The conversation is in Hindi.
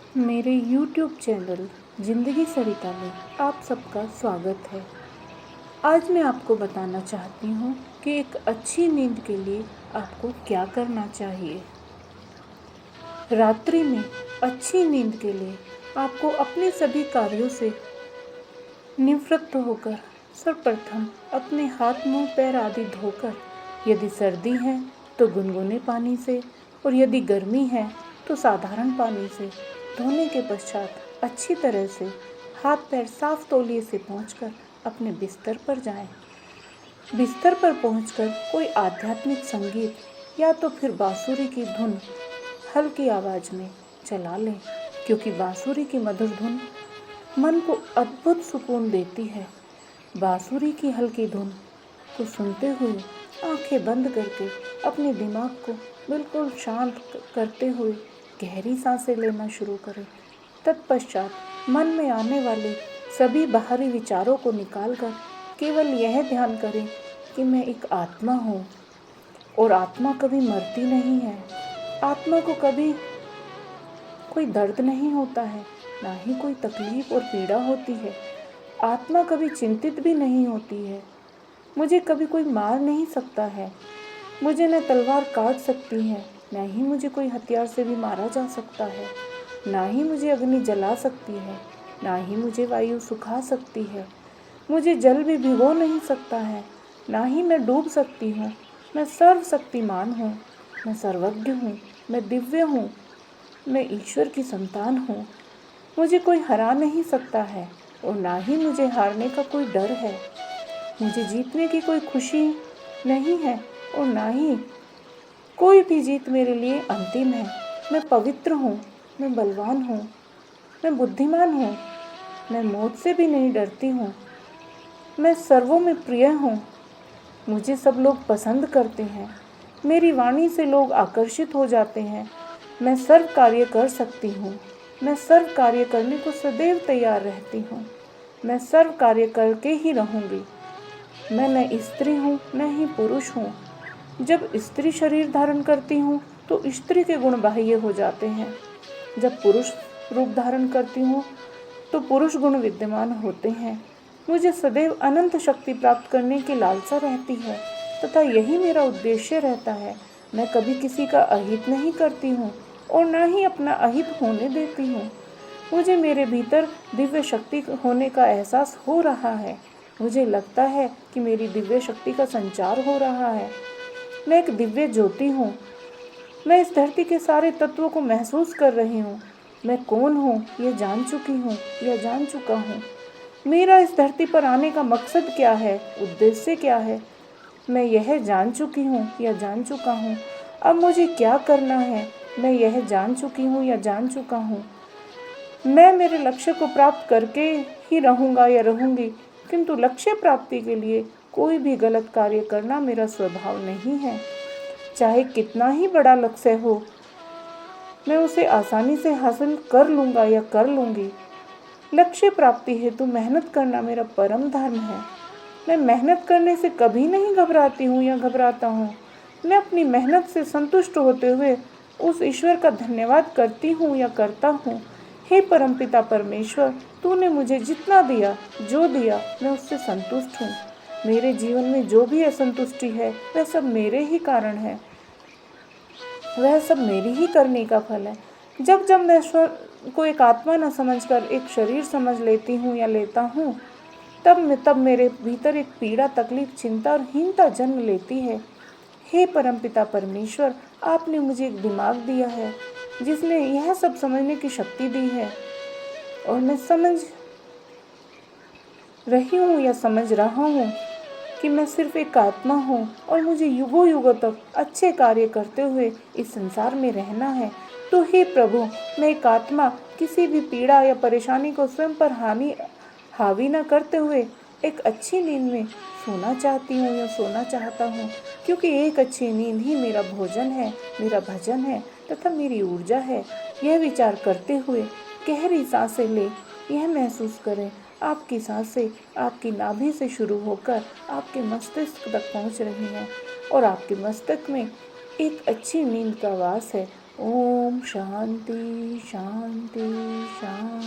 मेरे YouTube चैनल ज़िंदगी सरिता में आप सबका स्वागत है। आज मैं आपको बताना चाहती हूँ कि एक अच्छी नींद के लिए आपको क्या करना चाहिए। रात्रि में अच्छी नींद के लिए आपको अपने सभी कार्यों से निवृत्त होकर सर्वप्रथम अपने हाथ मुंह पैर आदि धोकर, यदि सर्दी है तो गुनगुने पानी से और यदि गर्मी है तो साधारण पानी से धोने के पश्चात अच्छी तरह से हाथ पैर साफ तौलिए से पोंछकर अपने बिस्तर पर जाएं। बिस्तर पर पहुंचकर कोई आध्यात्मिक संगीत या तो फिर बांसुरी की धुन हल्की आवाज़ में चला लें, क्योंकि बांसुरी की मधुर धुन मन को अद्भुत सुकून देती है। बांसुरी की हल्की धुन को सुनते हुए आंखें बंद करके अपने दिमाग को बिल्कुल शांत करते हुए गहरी सांसें लेना शुरू करें। तत्पश्चात मन में आने वाले सभी बाहरी विचारों को निकालकर केवल यह ध्यान करें कि मैं एक आत्मा हूँ और आत्मा कभी मरती नहीं है। आत्मा को कभी कोई दर्द नहीं होता है, ना ही कोई तकलीफ और पीड़ा होती है। आत्मा कभी चिंतित भी नहीं होती है। मुझे कभी कोई मार नहीं सकता है। मुझे न तलवार काट सकती है, न ही मुझे कोई हथियार से भी मारा जा सकता है, ना ही मुझे अग्नि जला सकती है, ना ही मुझे वायु सुखा सकती है। मुझे जल भी भिगो नहीं सकता है, ना ही मैं डूब सकती हूँ। मैं सर्वशक्तिमान हूँ, मैं सर्वज्ञ हूँ, मैं दिव्य हूँ, मैं ईश्वर की संतान हूँ। मुझे कोई हरा नहीं सकता है और ना ही मुझे हारने का कोई डर है। मुझे जीतने की कोई खुशी नहीं है और ना ही कोई भी जीत मेरे लिए अंतिम है। मैं पवित्र हूँ, मैं बलवान हूँ, मैं बुद्धिमान हूँ, मैं मौत से भी नहीं डरती हूँ। मैं सर्वों में प्रिय हूँ। मुझे सब लोग पसंद करते हैं। मेरी वाणी से लोग आकर्षित हो जाते हैं। मैं सर्व कार्य कर सकती हूँ। मैं सर्व कार्य करने को सदैव तैयार रहती हूँ। मैं सर्व कार्य करके ही रहूँगी। मैं न स्त्री हूँ न ही पुरुष हूँ। जब स्त्री शरीर धारण करती हूँ तो स्त्री के गुण बाह्य हो जाते हैं। जब पुरुष रूप धारण करती हूँ तो पुरुष गुण विद्यमान होते हैं। मुझे सदैव अनंत शक्ति प्राप्त करने की लालसा रहती है तथा यही मेरा उद्देश्य रहता है। मैं कभी किसी का अहित नहीं करती हूँ और न ही अपना अहित होने देती हूँ। मुझे मेरे भीतर दिव्य शक्ति होने का एहसास हो रहा है। मुझे लगता है कि मेरी दिव्य शक्ति का संचार हो रहा है। मैं एक दिव्य ज्योति हूँ। मैं इस धरती के सारे तत्वों को महसूस कर रही हूँ। मैं कौन हूँ यह जान चुकी हूँ, यह जान चुका हूँ। मेरा इस धरती पर आने का मकसद क्या है, उद्देश्य क्या है, मैं यह जान चुकी हूँ या जान चुका हूँ। अब मुझे क्या करना है, मैं यह जान चुकी हूँ या जान चुका हूँ। मैं मेरे लक्ष्य को प्राप्त करके ही रहूँगा या रहूँगी, किंतु लक्ष्य प्राप्ति के लिए कोई भी गलत कार्य करना मेरा स्वभाव नहीं है। चाहे कितना ही बड़ा लक्ष्य हो, मैं उसे आसानी से हासिल कर लूँगा या कर लूँगी। लक्ष्य प्राप्ति हेतु मेहनत करना मेरा परम धर्म है। मैं मेहनत करने से कभी नहीं घबराती हूँ या घबराता हूँ। मैं अपनी मेहनत से संतुष्ट होते हुए उस ईश्वर का धन्यवाद करती हूँ या करता हूँ। हे परमपिता परमेश्वर, तूने मुझे जितना दिया, जो दिया, मैं उससे संतुष्ट हूँ। मेरे जीवन में जो भी असंतुष्टि है वह सब मेरे ही कारण है, वह सब मेरी ही करने का फल है। जब जब मैं ईश्वर को एक आत्मा न समझकर एक शरीर समझ लेती हूँ या लेता हूँ, तब मेरे भीतर एक पीड़ा, तकलीफ, चिंता और हीनता जन्म लेती है। हे परमपिता परमेश्वर, आपने मुझे एक दिमाग दिया है जिसने यह सब समझने की शक्ति दी है और मैं समझ रही हूँ या समझ रहा हूँ कि मैं सिर्फ एक आत्मा हूँ और मुझे युगों युगों तक अच्छे कार्य करते हुए इस संसार में रहना है। तो हे प्रभु, मैं एक आत्मा किसी भी पीड़ा या परेशानी को स्वयं पर हावी न करते हुए एक अच्छी नींद में सोना चाहती हूँ या सोना चाहता हूँ, क्योंकि एक अच्छी नींद ही मेरा भोजन है, मेरा भजन है तथा मेरी ऊर्जा है। यह विचार करते हुए गहरी सांसें ले, यह महसूस करें आपकी सांसें आपकी नाभि से शुरू होकर आपके मस्तिष्क तक पहुंच रही हैं और आपके मस्तिष्क में एक अच्छी नींद का वास है ओम शांति शांति शांति।